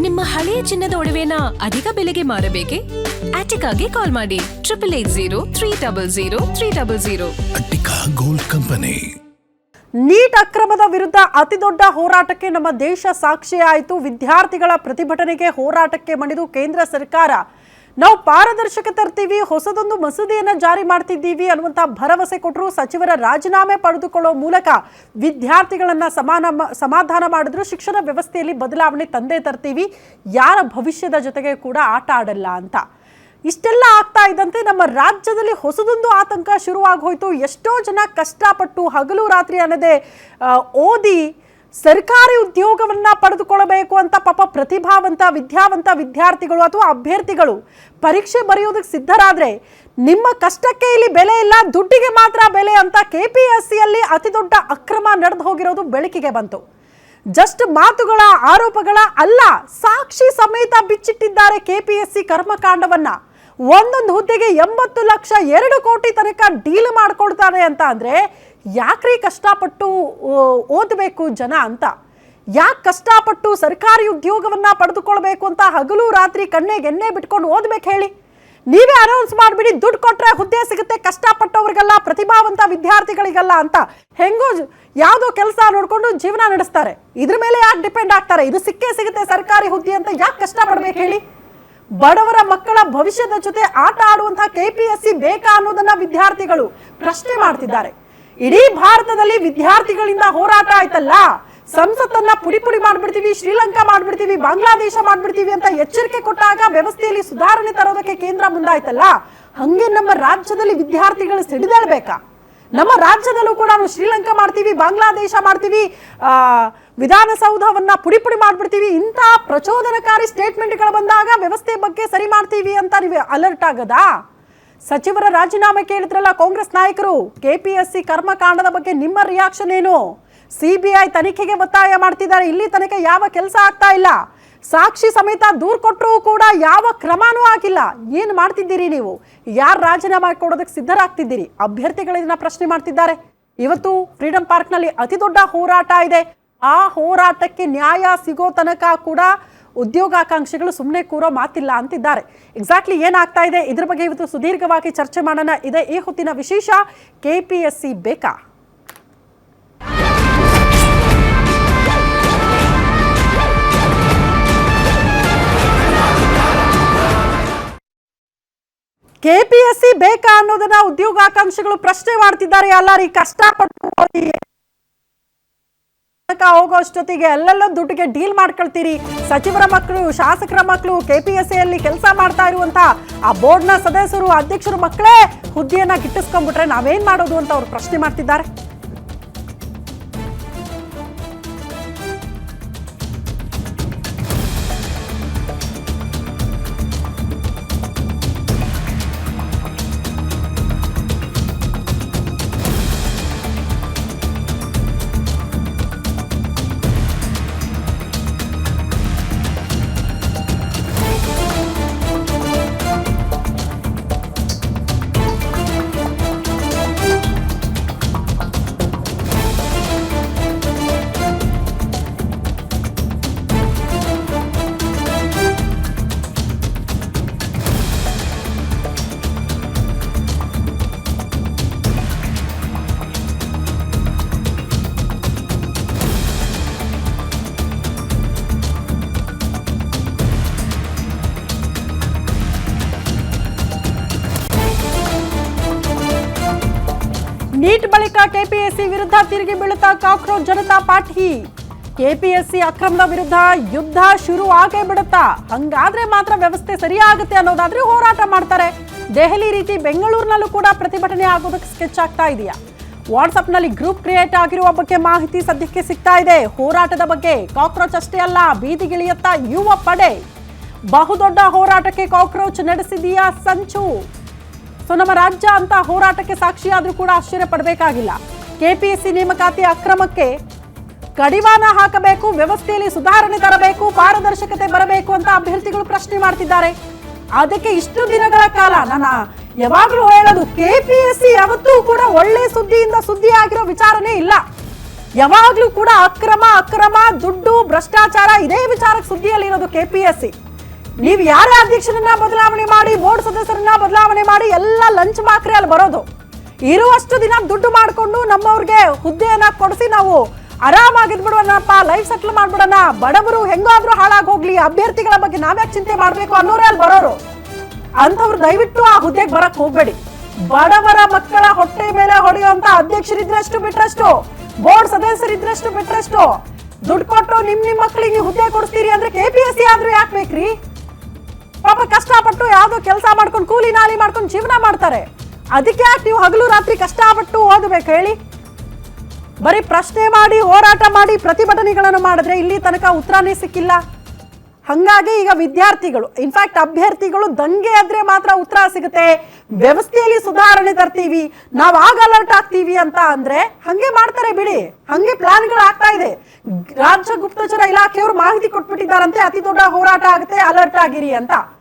ನಿಮ್ಮ ಹಳೆಯ ಚಿನ್ನದ ಒಡವೆನ ಅಧಿಕ ಬೆಲೆಗೆ ಮಾರಬೇಕೆ? ಆಟಿಕಾಗೆ ಕಾಲ್ ಮಾಡಿ 8880 ಅಟ್ಟಿಕಾ ಗೋಲ್ಡ್ ಕಂಪನಿ. ನೀಟ್ ಅಕ್ರಮದ ವಿರುದ್ಧ ಅತಿದೊಡ್ಡ ಹೋರಾಟಕ್ಕೆ ನಮ್ಮ ದೇಶ ಸಾಕ್ಷಿಯಾಯಿತು. ವಿದ್ಯಾರ್ಥಿಗಳ ಪ್ರತಿಭಟನೆಗೆ ಹೋರಾಟಕ್ಕೆ ಮಣಿದು ಕೇಂದ್ರ ಸರ್ಕಾರ ನಾವು ಪಾರದರ್ಶಕ ತರ್ತೀವಿ, ಹೊಸದೊಂದು ಮಸೂದೆಯನ್ನು ಜಾರಿ ಮಾಡ್ತಿದ್ದೀವಿ ಅನ್ನುವಂಥ ಭರವಸೆ ಕೊಟ್ಟರು. ಸಚಿವರ ರಾಜೀನಾಮೆ ಪಡೆದುಕೊಳ್ಳೋ ಮೂಲಕ ವಿದ್ಯಾರ್ಥಿಗಳನ್ನು ಸಮಾಧಾನ ಮಾಡಿದ್ರು. ಶಿಕ್ಷಣ ವ್ಯವಸ್ಥೆಯಲ್ಲಿ ಬದಲಾವಣೆ ತಂದೇ ತರ್ತೀವಿ, ಯಾರ ಭವಿಷ್ಯದ ಜೊತೆಗೆ ಕೂಡ ಆಟ ಆಡಲ್ಲ ಅಂತ. ಇಷ್ಟೆಲ್ಲ ಆಗ್ತಾ ಇದ್ದಂತೆ ನಮ್ಮ ರಾಜ್ಯದಲ್ಲಿ ಹೊಸದೊಂದು ಆತಂಕ ಶುರುವಾಗಿ ಹೋಯಿತು. ಎಷ್ಟೋ ಜನ ಕಷ್ಟಪಟ್ಟು ಹಗಲು ರಾತ್ರಿ ಅನ್ನದೇ ಓದಿ ಸರ್ಕಾರಿ ಉದ್ಯೋಗವನ್ನ ಪಡೆದುಕೊಳ್ಳಬೇಕು ಅಂತ ಪಾಪ ಪ್ರತಿಭಾವಂತ ವಿದ್ಯಾವಂತ ವಿದ್ಯಾರ್ಥಿಗಳು ಅಥವಾ ಅಭ್ಯರ್ಥಿಗಳು ಪರೀಕ್ಷೆ ಬರೆಯೋದಕ್ಕೆ ಸಿದ್ಧರಾದ್ರೆ ನಿಮ್ಮ ಕಷ್ಟಕ್ಕೆ ಇಲ್ಲಿ ಬೆಲೆ ಇಲ್ಲ, ದುಡ್ಡಿಗೆ ಮಾತ್ರ ಬೆಲೆ ಅಂತ KPSCಯಲ್ಲಿ ಅತಿ ದೊಡ್ಡ ಅಕ್ರಮ ನಡೆದು ಹೋಗಿರೋದು ಬೆಳಕಿಗೆ ಬಂತು. ಜಸ್ಟ್ ಮಾತುಗಳ ಆರೋಪಗಳ ಅಲ್ಲ, ಸಾಕ್ಷಿ ಸಮೇತ ಬಿಚ್ಚಿಟ್ಟಿದ್ದಾರೆ KPSC ಕರ್ಮಕಾಂಡವನ್ನ. ಒಂದೊಂದು ಹುದ್ದೆಗೆ 80 ಲಕ್ಷ 2 ಕೋಟಿ ತನಕ ಡೀಲ್ ಮಾಡ್ಕೊಳ್ತಾರೆ ಅಂತ ಅಂದ್ರೆ ಯಾಕ್ರಿ ಕಷ್ಟಪಟ್ಟು ಓದಬೇಕು ಜನ ಅಂತ? ಯಾಕೆ ಕಷ್ಟಪಟ್ಟು ಸರ್ಕಾರಿ ಉದ್ಯೋಗವನ್ನ ಪಡೆದುಕೊಳ್ಬೇಕು ಅಂತ ಹಗಲು ರಾತ್ರಿ ಕಣ್ಣೆಗೆ ಎಣ್ಣೆ ಬಿಟ್ಕೊಂಡು ಓದ್ಬೇಕು ಹೇಳಿ? ನೀವೇ ಅನೌನ್ಸ್ ಮಾಡಿಬಿಡಿ, ದುಡ್ಡು ಕೊಟ್ರೆ ಹುದ್ದೆ ಸಿಗುತ್ತೆ ಕಷ್ಟಪಟ್ಟವ್ರಿಗೆಲ್ಲ, ಪ್ರತಿಭಾವಂತ ವಿದ್ಯಾರ್ಥಿಗಳಿಗೆಲ್ಲ ಅಂತ. ಹೆಂಗೋ ಯಾವುದೋ ಕೆಲಸ ನೋಡ್ಕೊಂಡು ಜೀವನ ನಡೆಸ್ತಾರೆ. ಇದ್ರ ಮೇಲೆ ಯಾಕೆ ಡಿಪೆಂಡ್ ಆಗ್ತಾರೆ? ಇದು ಸಿಕ್ಕೇ ಸಿಗುತ್ತೆ ಸರ್ಕಾರಿ ಹುದ್ದೆ ಅಂತ ಯಾಕೆ ಕಷ್ಟಪಡ್ಬೇಕು ಹೇಳಿ? ಬಡವರ ಮಕ್ಕಳ ಭವಿಷ್ಯದ ಜೊತೆ ಆಟ ಆಡುವಂತಹ KPSC ಬೇಕಾ ಅನ್ನೋದನ್ನ ವಿದ್ಯಾರ್ಥಿಗಳು ಪ್ರಶ್ನೆ ಮಾಡ್ತಿದ್ದಾರೆ. ಇಡೀ ಭಾರತದಲ್ಲಿ ವಿದ್ಯಾರ್ಥಿಗಳಿಂದ ಹೋರಾಟ ಆಯ್ತಲ್ಲ, ಸಂಸತ್ತನ್ನ ಪುಡಿ ಪುಡಿ ಮಾಡ್ಬಿಡ್ತೀವಿ, ಶ್ರೀಲಂಕಾ ಮಾಡ್ಬಿಡ್ತೀವಿ, ಬಾಂಗ್ಲಾದೇಶ ಮಾಡ್ಬಿಡ್ತೀವಿ ಅಂತ ಎಚ್ಚರಿಕೆ ಕೊಟ್ಟಾಗ ವ್ಯವಸ್ಥೆಯಲ್ಲಿ ಸುಧಾರಣೆ ತರೋದಕ್ಕೆ ಕೇಂದ್ರ ಮುಂದಾಯ್ತಲ್ಲ, ಹಂಗೆ ನಮ್ಮ ರಾಜ್ಯದಲ್ಲಿ ವಿದ್ಯಾರ್ಥಿಗಳು ಸಿಡಿದೇಳ್ಬೇಕಾ? ನಮ್ಮ ರಾಜ್ಯದಲ್ಲೂ ಕೂಡ ನಾವು ಶ್ರೀಲಂಕಾ ಮಾಡ್ತೀವಿ, ಬಾಂಗ್ಲಾದೇಶ ಮಾಡ್ತೀವಿ, ವಿಧಾನಸೌಧವನ್ನ ಪುಡಿ ಪುಡಿ ಮಾಡ್ಬಿಡ್ತೀವಿ, ಇಂಥ ಪ್ರಚೋದನಕಾರಿ ಸ್ಟೇಟ್ಮೆಂಟ್ಗಳು ಬಂದಾಗ ವ್ಯವಸ್ಥೆ ಬಗ್ಗೆ ಸರಿ ಮಾಡ್ತೀವಿ ಅಂತ ನೀವು ಅಲರ್ಟ್ ಆಗದಾ? ಸಚಿವರ ರಾಜೀನಾಮೆ ಕೇಳಿದ್ರಲ್ಲ ಕಾಂಗ್ರೆಸ್ ನಾಯಕರು, KPSC ಕರ್ಮಕಾಂಡದ ಬಗ್ಗೆ ನಿಮ್ಮ ರಿಯಾಕ್ಷನ್ ಏನು? CBI ತನಿಖೆಗೆ ಒತ್ತಾಯ ಮಾಡ್ತಿದ್ದಾರೆ, ಇಲ್ಲಿ ತನಕ ಯಾವ ಕೆಲಸ ಆಗ್ತಾ ಇಲ್ಲ. ಸಾಕ್ಷಿ ಸಮೇತ ದೂರು ಕೊಟ್ಟರೂ ಕೂಡ ಯಾವ ಕ್ರಮನೂ ಆಗಿಲ್ಲ. ಏನು ಮಾಡ್ತಿದ್ದೀರಿ ನೀವು? ಯಾರು ರಾಜೀನಾಮೆ ಕೊಡೋದಕ್ಕೆ ಸಿದ್ಧರಾಗ್ತಿದ್ದೀರಿ? ಅಭ್ಯರ್ಥಿಗಳನ್ನ ಪ್ರಶ್ನೆ ಮಾಡ್ತಿದ್ದಾರೆ. ಇವತ್ತು ಫ್ರೀಡಂ ಪಾರ್ಕ್ನಲ್ಲಿ ಅತಿ ದೊಡ್ಡ ಹೋರಾಟ ಇದೆ. ಆ ಹೋರಾಟಕ್ಕೆ ನ್ಯಾಯ ಸಿಗೋ ತನಕ ಕೂಡ ಉದ್ಯೋಗಾಕಾಂಕ್ಷಿಗಳು ಸುಮ್ಮನೆ ಕೂರೋ ಮಾತಿಲ್ಲ ಅಂತಿದ್ದಾರೆ. ಎಕ್ಸಾಕ್ಟ್ಲಿ ಏನಾಗ್ತಾ ಇದೆ ಇದ್ರ ಬಗ್ಗೆ ಇವತ್ತು ಸುದೀರ್ಘವಾಗಿ ಚರ್ಚೆ ಮಾಡೋಣ. ಇದೆ ಈ ಹೊತ್ತಿನ ವಿಶೇಷ. KPSC ಬೇಕಾ? KPSC ಬೇಕಾ ಅನ್ನೋದನ್ನ ಉದ್ಯೋಗಾಕಾಂಕ್ಷಿಗಳು ಪ್ರಶ್ನೆ ಮಾಡ್ತಿದ್ದಾರೆ. ಎಲ್ಲಾರಿ ಕಷ್ಟಪಟ್ಟು ಹೋಗೋ ಅಷ್ಟೊತ್ತಿಗೆ ಅಲ್ಲೆಲ್ಲ ದುಡ್ಡಿಗೆ ಡೀಲ್ ಮಾಡ್ಕೊಳ್ತೀರಿ. ಸಚಿವರ ಮಕ್ಕಳು, ಶಾಸಕರ ಮಕ್ಕಳು, KPSCಯಲ್ಲಿ ಕೆಲಸ ಮಾಡ್ತಾ ಇರುವಂತ ಆ ಬೋರ್ಡ್ನ ಸದಸ್ಯರು, ಅಧ್ಯಕ್ಷರು ಮಕ್ಕಳೇ ಹುದ್ದೆಯನ್ನ ಗಿಟ್ಟಿಸ್ಕೊಂಡ್ಬಿಟ್ರೆ ನಾವೇನ್ ಮಾಡೋದು ಅಂತ ಅವ್ರು ಪ್ರಶ್ನೆ ಮಾಡ್ತಿದ್ದಾರೆ. ನೀಟ್ ಬಳಿಕ KPSC ವಿರುದ್ಧ ತಿರುಗಿ ಬೀಳುತ್ತಾ ಕಾಕ್ರೋಚ್ ಜನತಾ ಪಾರ್ಟಿ. KPSC ಅಕ್ರಮದ ವಿರುದ್ಧ ಯುದ್ಧ ಶುರು ಆಗೇ ಬಿಡುತ್ತಾ? ಹಂಗಾದ್ರೆ ಮಾತ್ರ ವ್ಯವಸ್ಥೆ ಸರಿಯಾಗುತ್ತೆ ಅನ್ನೋದಾದ್ರೆ ಹೋರಾಟ ಮಾಡ್ತಾರೆ. ದೆಹಲಿ ರೀತಿ ಬೆಂಗಳೂರಿನಲ್ಲೂ ಕೂಡ ಪ್ರತಿಭಟನೆ ಆಗೋದಕ್ಕೆ ಸ್ಕೆಚ್ ಆಗ್ತಾ ಇದೆಯಾ? ವಾಟ್ಸ್ಆಪ್ನಲ್ಲಿ ಗ್ರೂಪ್ ಕ್ರಿಯೇಟ್ ಆಗಿರುವ ಬಗ್ಗೆ ಮಾಹಿತಿ ಸದ್ಯಕ್ಕೆ ಸಿಗ್ತಾ ಇದೆ. ಹೋರಾಟದ ಬಗ್ಗೆ ಕಾಕ್ರೋಚ್ ಅಷ್ಟೇ ಅಲ್ಲ, ಬೀದಿಗಿಳಿಯತ್ತ ಯುವ ಪಡೆ. ಬಹುದೊಡ್ಡ ಹೋರಾಟಕ್ಕೆ ಕಾಕ್ರೋಚ್ ನಡೆಸಿದೆಯಾ ಸಂಚು? ಸೊ ನಮ್ಮ ರಾಜ್ಯ ಅಂತ ಹೋರಾಟಕ್ಕೆ ಸಾಕ್ಷಿಯಾದ್ರೂ ಕೂಡ ಆಶ್ಚರ್ಯ ಪಡಬೇಕಾಗಿಲ್ಲ. KPSC ನೇಮಕಾತಿ ಅಕ್ರಮಕ್ಕೆ ಕಡಿವಾಣ ಹಾಕಬೇಕು, ವ್ಯವಸ್ಥೆಯಲ್ಲಿ ಸುಧಾರಣೆ ತರಬೇಕು, ಪಾರದರ್ಶಕತೆ ಬರಬೇಕು ಅಂತ ಅಭ್ಯರ್ಥಿಗಳು ಪ್ರಶ್ನೆ ಮಾಡ್ತಿದ್ದಾರೆ. ಅದಕ್ಕೆ ಇಷ್ಟು ದಿನಗಳ ಕಾಲ ನಾನು ಯಾವಾಗಲೂ ಹೇಳೋದು, KPSC ಯಾವತ್ತೂ ಕೂಡ ಒಳ್ಳೆ ಸುದ್ದಿಯಿಂದ ಸುದ್ದಿ ಆಗಿರೋ ವಿಚಾರನೇ ಇಲ್ಲ. ಯಾವಾಗ್ಲೂ ಕೂಡ ಅಕ್ರಮ ದುಡ್ಡು ಭ್ರಷ್ಟಾಚಾರ ಇದೇ ವಿಚಾರಕ್ಕೆ ಸುದ್ದಿಯಲ್ಲಿ ಇರೋದು KPSC. ನೀವು ಯಾರೇ ಅಧ್ಯಕ್ಷರನ್ನ ಬದಲಾವಣೆ ಮಾಡಿ, ಬೋರ್ಡ್ ಸದಸ್ಯರನ್ನ ಬದಲಾವಣೆ ಮಾಡಿ, ಎಲ್ಲ ಲಂಚ್ ಮಾಕ್ರೆ ಅಲ್ಲಿ ಬರೋದು. ಇರುವಷ್ಟು ದಿನ ದುಡ್ಡು ಮಾಡಿಕೊಂಡು ನಮ್ಮವ್ರಿಗೆ ಹುದ್ದೆಯನ್ನ ಕೊಡಿಸಿ ನಾವು ಆರಾಮಾಗಿದ್ಬಿಡೋಣಪ್ಪ, ಲೈಫ್ ಸೆಟ್ಲ್ ಮಾಡ್ಬಿಡೋಣ, ಬಡವರು ಹೆಂಗಾದ್ರೂ ಹಾಳಾಗಿ ಹೋಗ್ಲಿ, ಅಭ್ಯರ್ಥಿಗಳ ಬಗ್ಗೆ ನಾವ್ಯಾಕೆ ಚಿಂತೆ ಮಾಡ್ಬೇಕು ಅನ್ನೋರೇ ಅಲ್ಲಿ ಬರೋರು. ಅಂಥವ್ರು ದಯವಿಟ್ಟು ಆ ಹುದ್ದೆಗೆ ಬರಕ್ ಹೋಗ್ಬೇಡಿ. ಬಡವರ ಮಕ್ಕಳ ಹೊಟ್ಟೆ ಮೇಲೆ ಹೊಡೆಯುವಂತ ಅಧ್ಯಕ್ಷರಿದ್ರಷ್ಟು ಬಿಟ್ರಷ್ಟು, ಬೋರ್ಡ್ ಸದಸ್ಯರಿದ್ರಷ್ಟು ಬಿಟ್ರಷ್ಟು, ದುಡ್ಡು ಕೊಟ್ಟು ನಿಮ್ ಮಕ್ಕಳಿಗೆ ಹುದ್ದೆ ಕೊಡಿಸ್ತೀರಿ ಅಂದ್ರೆ KPSC ಆದ್ರೂ ಯಾಕೆ ಬೇಕ್ರಿ? ಪಾಪ ಕಷ್ಟಪಟ್ಟು ಯಾವ್ದೋ ಕೆಲಸ ಮಾಡ್ಕೊಂಡು ಕೂಲಿ ನಾಲಿ ಮಾಡ್ಕೊಂಡು ಜೀವನ ಮಾಡ್ತಾರೆ. ಅದಕ್ಕೆ ಯಾಕೆ ನೀವು ಹಗಲು ರಾತ್ರಿ ಕಷ್ಟಪಟ್ಟು ಓದಬೇಕು ಹೇಳಿ? ಬರೀ ಪ್ರಶ್ನೆ ಮಾಡಿ, ಹೋರಾಟ ಮಾಡಿ, ಪ್ರತಿಭಟನೆಗಳನ್ನು ಮಾಡಿದ್ರೆ ಇಲ್ಲಿ ತನಕ ಉತ್ತರನೇ ಸಿಕ್ಕಿಲ್ಲ. ಹಂಗಾಗಿ ಈಗ ವಿದ್ಯಾರ್ಥಿಗಳು, ಇನ್ಫ್ಯಾಕ್ಟ್ ಅಭ್ಯರ್ಥಿಗಳು ದಂಗೆ ಆದ್ರೆ ಮಾತ್ರ ಉತ್ತರ ಸಿಗುತ್ತೆ, ವ್ಯವಸ್ಥೆಯಲ್ಲಿ ಸುಧಾರಣೆ ತರ್ತೀವಿ, ನಾವು ಆಗ ಅಲರ್ಟ್ ಆಗ್ತೀವಿ ಅಂತ ಅಂದ್ರೆ ಹಂಗೆ ಮಾಡ್ತಾರೆ ಬಿಡಿ. ಹಂಗೆ ಪ್ಲಾನ್ಗಳು ಆಗ್ತಾ ಇದೆ. ರಾಜ್ಯ ಗುಪ್ತಚರ ಇಲಾಖೆಯವರು ಮಾಹಿತಿ ಕೊಟ್ಬಿಟ್ಟಿದ್ದಾರಂತೆ, ಅತಿ ದೊಡ್ಡ ಹೋರಾಟ ಆಗುತ್ತೆ, ಅಲರ್ಟ್ ಆಗಿರಿ ಅಂತ.